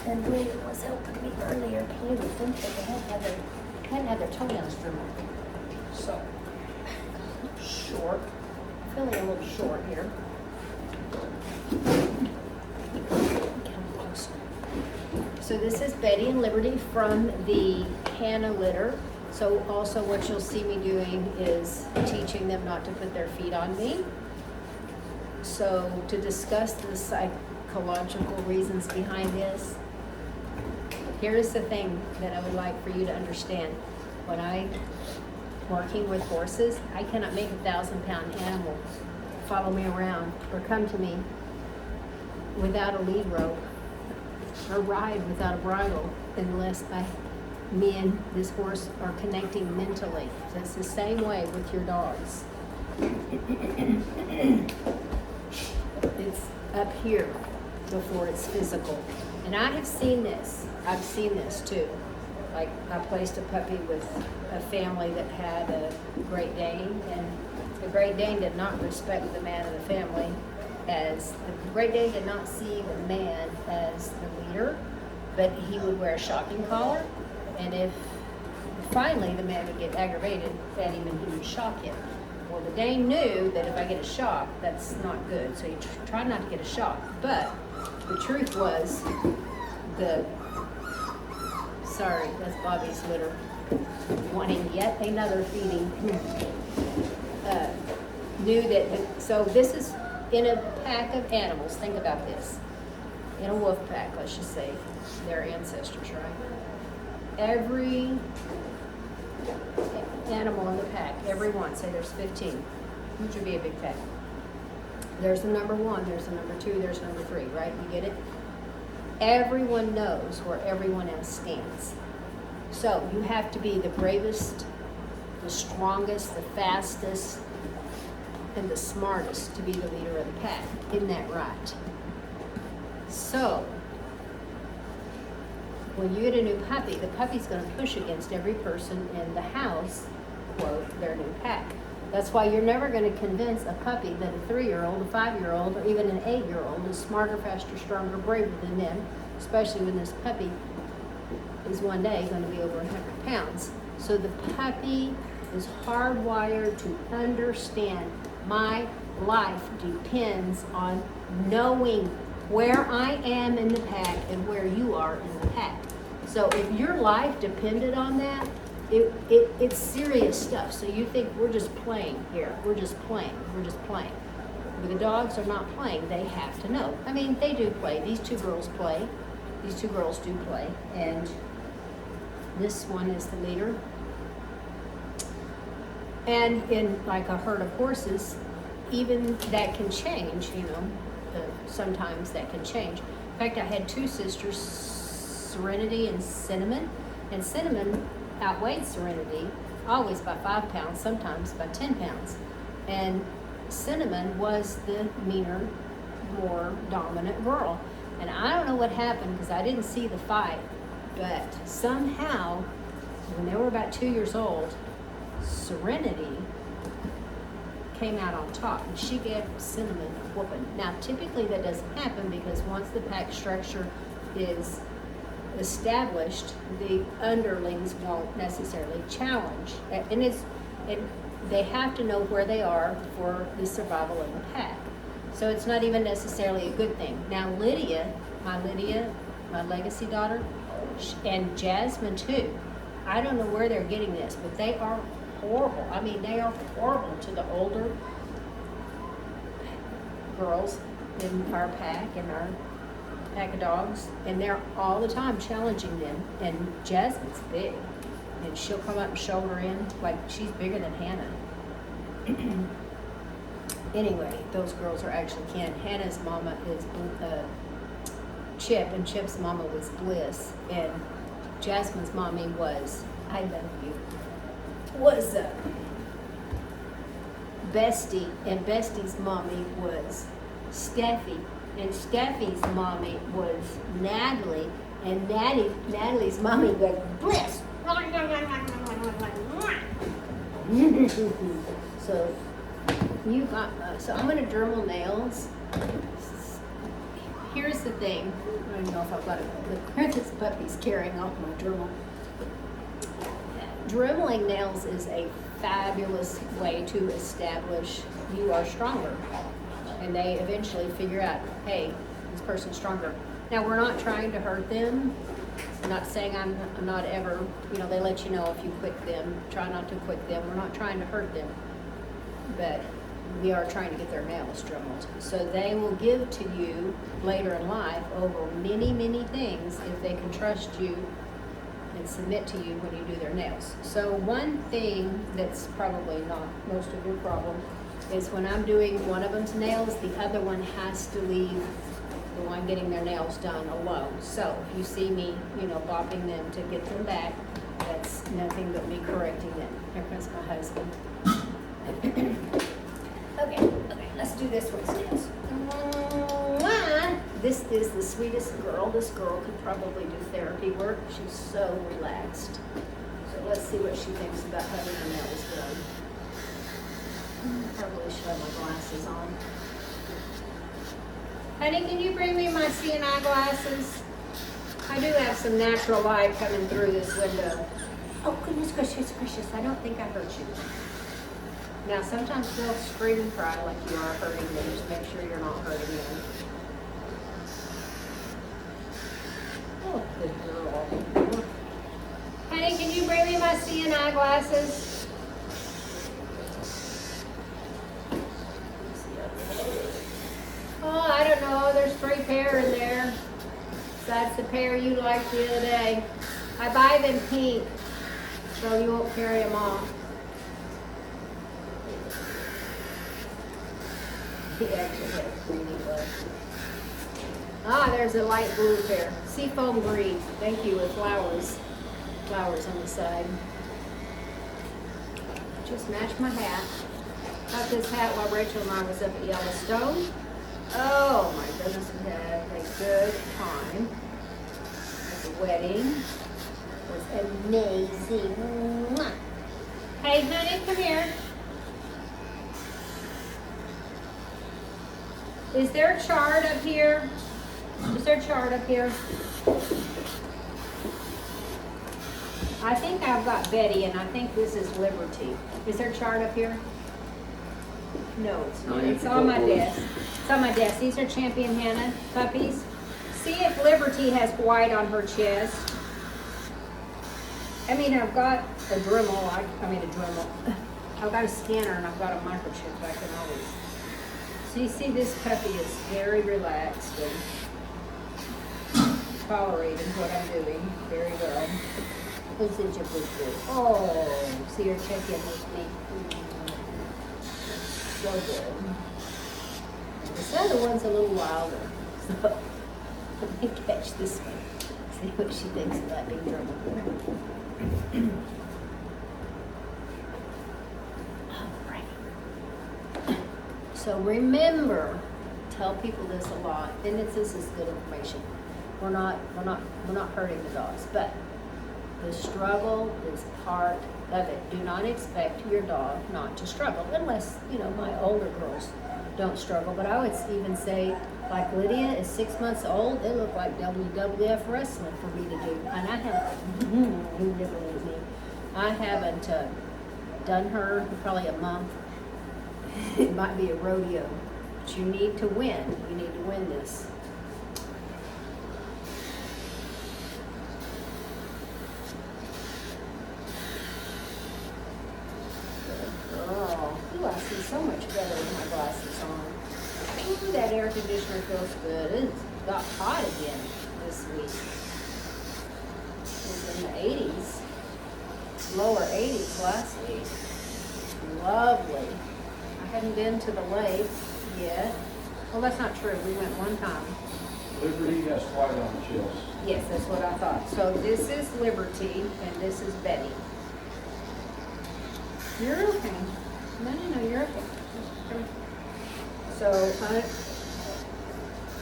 And William was helping me earlier. He was thinking they hadn't had their toenails trimmed. So, short. Feeling a little short here. So this is Betty and Liberty from the Hanna litter. So also what you'll see me doing is teaching them not to put their feet on me. So to discuss the psychological reasons behind this, here's the thing that I would like for you to understand. When I'm working with horses, I cannot make a 1,000-pound animal follow me around or come to me without a lead rope or ride without a bridle unless me and this horse are connecting mentally. So it's the same way with your dogs. It's up here before it's physical. And I have seen this. I've seen this too. Like I placed a puppy with a family that had a Great Dane, and the Great Dane did not respect the man of the family. The Great Dane did not see the man as the leader, but he would wear a shocking collar, and if finally the man would get aggravated at him and he would shock him. Well, the Dane knew that if I get a shock, that's not good, so he tried not to get a shock. But the truth was, sorry, that's Bobby's litter, wanting yet another feeding, knew that, so this is in a pack of animals, think about this, in a wolf pack, let's just say, their ancestors, right? Every animal in the pack, every one, say there's 15, which would be a big pack. There's the number 1, there's the number 2, there's number 3, right? You get it? Everyone knows where everyone else stands. So you have to be the bravest, the strongest, the fastest, and the smartest to be the leader of the pack. Isn't that right? So when you get a new puppy, the puppy's going to push against every person in the house, quote, their new pack. That's why you're never going to convince a puppy that a 3-year-old, a 5-year-old, or even an 8-year-old is smarter, faster, stronger, braver than them, especially when this puppy is one day going to be over 100 pounds. So the puppy is hardwired to understand my life depends on knowing where I am in the pack and where you are in the pack. So if your life depended on that, it's serious stuff. So you think we're just playing here. We're just playing. But the dogs are not playing. They have to know. I mean, they do play. These two girls play. These two girls do play. And this one is the leader. And in like a herd of horses, even that can change, you know. Sometimes that can change. In fact, I had 2 sisters, Serenity and Cinnamon. And Cinnamon outweighed Serenity, always by 5 pounds, sometimes by 10 pounds. And Cinnamon was the meaner, more dominant girl. And I don't know what happened because I didn't see the fight, but somehow, when they were about 2 years old, Serenity came out on top and she gave Cinnamon a whooping. Now, typically that doesn't happen because once the pack structure is established, the underlings won't necessarily challenge. And they have to know where they are for the survival of the pack. So it's not even necessarily a good thing. Now Lydia, my legacy daughter, and Jasmine too, I don't know where they're getting this, but they are horrible. I mean, they are horrible to the older girls in our pack, in our pack of dogs, and they're all the time challenging them. And Jasmine's big, and she'll come up and shoulder in like she's bigger than Hannah. Anyway, those girls are actually kin. Hannah's mama is Chip, and Chip's mama was Bliss, and Jasmine's mommy was, I love you, was Bestie, and Bestie's mommy was Steffi, and Steffi's mommy was Natalie, and Natalie's mommy was Bliss. So you got, so I'm gonna dermal nails here's the thing. I don't know if I've got a clear. This puppy's carrying off my Dremel. Dremeling nails is a fabulous way to establish you are stronger. And they eventually figure out, hey, this person's stronger. Now, we're not trying to hurt them. I'm not saying I'm not ever, you know, they let you know if you quick them. Try not to quick them. We're not trying to hurt them. But we are trying to get their nails dremeled. So they will give to you later in life over many, many things if they can trust you and submit to you when you do their nails. So one thing that's probably not most of your problem is when I'm doing one of them's nails, the other one has to leave the one getting their nails done alone. So if you see me, you know, bopping them to get them back, that's nothing but me correcting them. Here comes my husband. Okay, let's do this one's nails. This is the sweetest girl. This girl could probably do therapy work. She's so relaxed. So let's see what she thinks about having her nails done. Probably should have my glasses on. Honey, can you bring me my CNI glasses? I do have some natural light coming through this window. Oh, goodness gracious, I don't think I hurt you. Now, sometimes they'll scream and cry like you are hurting them. Just make sure you're not hurting them. Oh, good girl. Honey, can you bring me my CNI glasses? Oh, I don't know. There's 3 pair in there. That's the pair you liked the other day. I buy them pink, so you won't carry them off. He actually had a greeny one. Ah, there's a light blue pair. Seafoam green. Thank you, with flowers. Flowers on the side. Just match my hat. Got this hat while Rachel and I was up at Yellowstone. Oh my goodness, we had a good time. The wedding was amazing. Mwah. Hey honey, come here. Is there a chart up here? Is there a chart up here? I think I've got Betty, and I think this is Liberty. Is there a chart up here? No, it's not. It's on my desk. It's on my desk. These are Champion Hanna puppies. See if Liberty has white on her chest. I mean, I've got a Dremel. I've got a scanner, and I've got a microchip. I can always. So you see, this puppy is very relaxed and tolerating what I'm doing very well. Who's such a good girl? Oh, see her check in with me. So good. This other one's a little wilder. So let me catch this one. See what she thinks about being German. So remember, tell people this a lot, and this is good information. We're not hurting the dogs, but the struggle is part of it. Do not expect your dog not to struggle, unless, you know, my older girls don't struggle. But I would even say, like Lydia is 6 months old, it looked like WWF wrestling for me to do. And I haven't done her in probably a month. It might be a rodeo, but you need to win. You need to win this. Ooh, I see so much better with my glasses on. Ooh, that air conditioner feels good. It got hot again this week. It was in the 80s, lower 80s last week. Lovely. I hadn't been to the lake yet. Well, that's not true. We went one time. Liberty has white on the chest. Yes, that's what I thought. So this is Liberty, and this is Betty. You're okay. No, you're okay. So,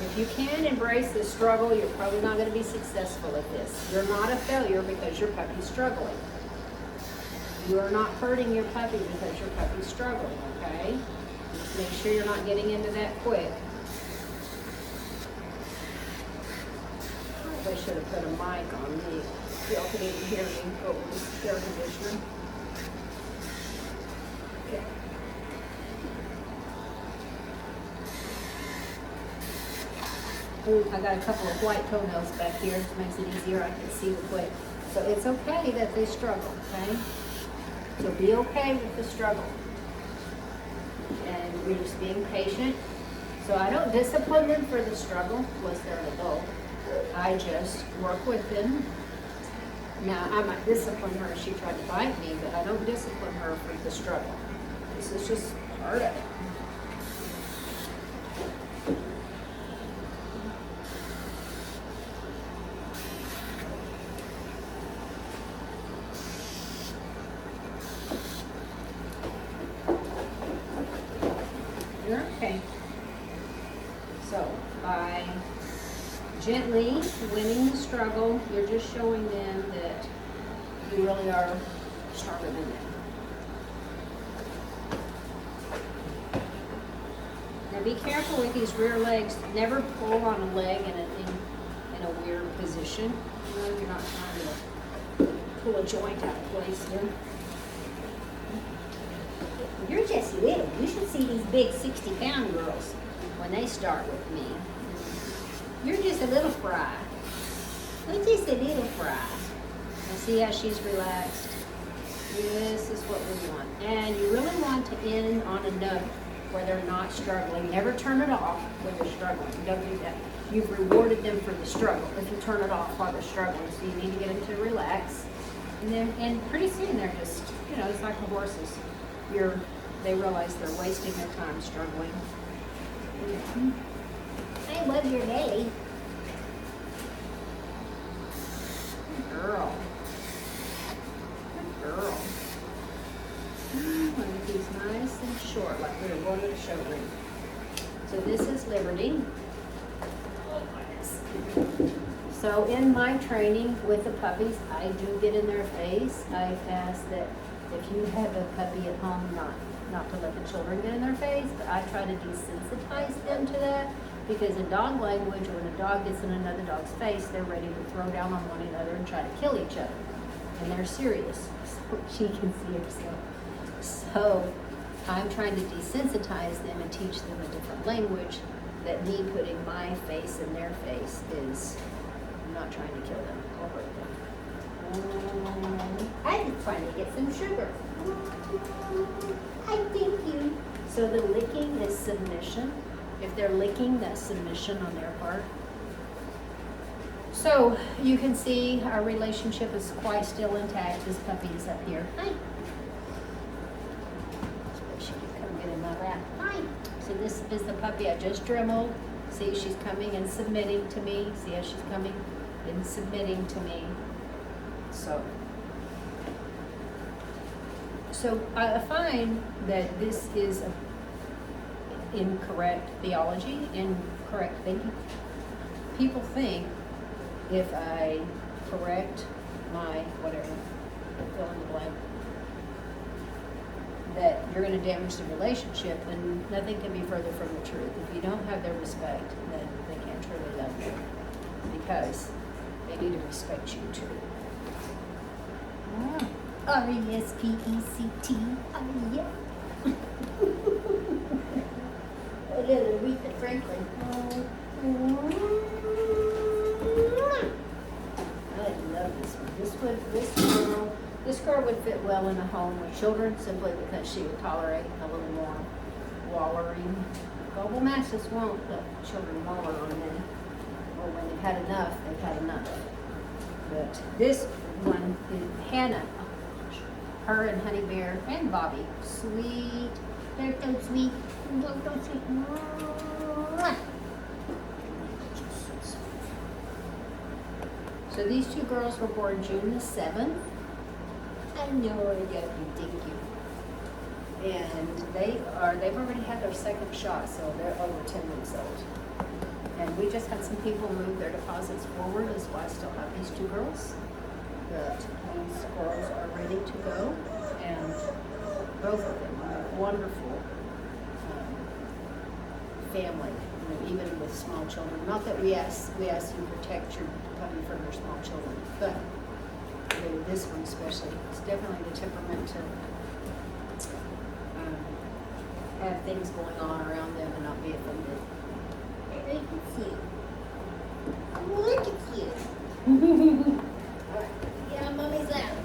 if you can embrace this struggle, you're probably not going to be successful at this. You're not a failure because your puppy's struggling. You are not hurting your puppy because your puppy's struggling, okay? Just make sure you're not getting into that quick. probably should have put a mic on me. Y'all can even hear me over the air conditioner. Okay. Ooh, I got a couple of white toenails back here, which makes it easier. I can see the quick. So it's okay that they struggle, okay? So be okay with the struggle. And you're just being patient. So I don't discipline them for the struggle, unless they're an adult. I just work with them. Now, I might discipline her if she tried to bite me, but I don't discipline her for the struggle. This is just part of it. Okay. So, by gently winning the struggle, you're just showing them that you really are stronger than them. Now be careful with these rear legs. Never pull on a leg in a weird position. You know, you're not trying to pull a joint out of place here. You're just little. You should see these big 60-pound girls when they start with me. You're just a little fry. You're just a little fry. Now see how she's relaxed? This is what we want. And you really want to end on a note where they're not struggling. Never turn it off when they're struggling. Don't do that. You've rewarded them for the struggle if you turn it off while they're struggling. So you need to get them to relax. And pretty soon they're just, you know, it's like the horses. They realize they're wasting their time struggling. Mm-hmm. I love your belly. Good girl. Good girl. Look, he's nice and short, like we were going to the show ring. So this is Liberty. Oh my goodness. So in my training with the puppies, I do get in their face. I ask that if you have a puppy at home, not to let the children get in their face, but I try to desensitize them to that, because in dog language, when a dog gets in another dog's face, they're ready to throw down on one another and try to kill each other. And they're serious, so she can see herself. So I'm trying to desensitize them and teach them a different language, that me putting my face in their face is not trying to kill them or hurt them. I'm trying to get some sugar. I thank you. So the licking is submission. If they're licking, that's submission on their part. So you can see our relationship is quite still intact. This puppy is up here. Hi. She can come get in my lap. Hi. So this is the puppy I just dremeled. See, she's coming and submitting to me. See how she's coming and submitting to me. So I find that this is incorrect theology, incorrect thinking. People think if I correct my whatever, fill in the blank, that you're going to damage the relationship, and nothing can be further from the truth. If you don't have their respect, then they can't truly love you, because they need to respect you too. R-E-S-P-E-C-T. Oh, yeah. A little Aretha Franklin. I love this one. This girl would fit well in a home with children, simply because she would tolerate a little more wallowing. Global masses won't let children wallow on them. Or when they've had enough, they've had enough. But this one is Hannah. Her and Honey Bear and Bobby. Sweet. They're so sweet. So sweet. So these two girls were born June the 7th. I know I got you, thank you. And they've already had their second shot, so they're over 10 weeks old. And we just had some people move their deposits forward, that's why I still have these two girls. But these girls are ready to go, and both of them are a wonderful family. even with small children. Not that we ask you to protect your puppy from your small children, but this one especially, it's definitely the temperament to have things going on around them and not be offended. Look at you. Look at you. Alright, yeah, mommy's out.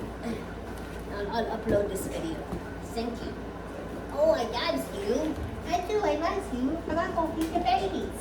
I'll upload this video. Thank you. Oh, I got you. I do, I like you. I got to go feed the babies.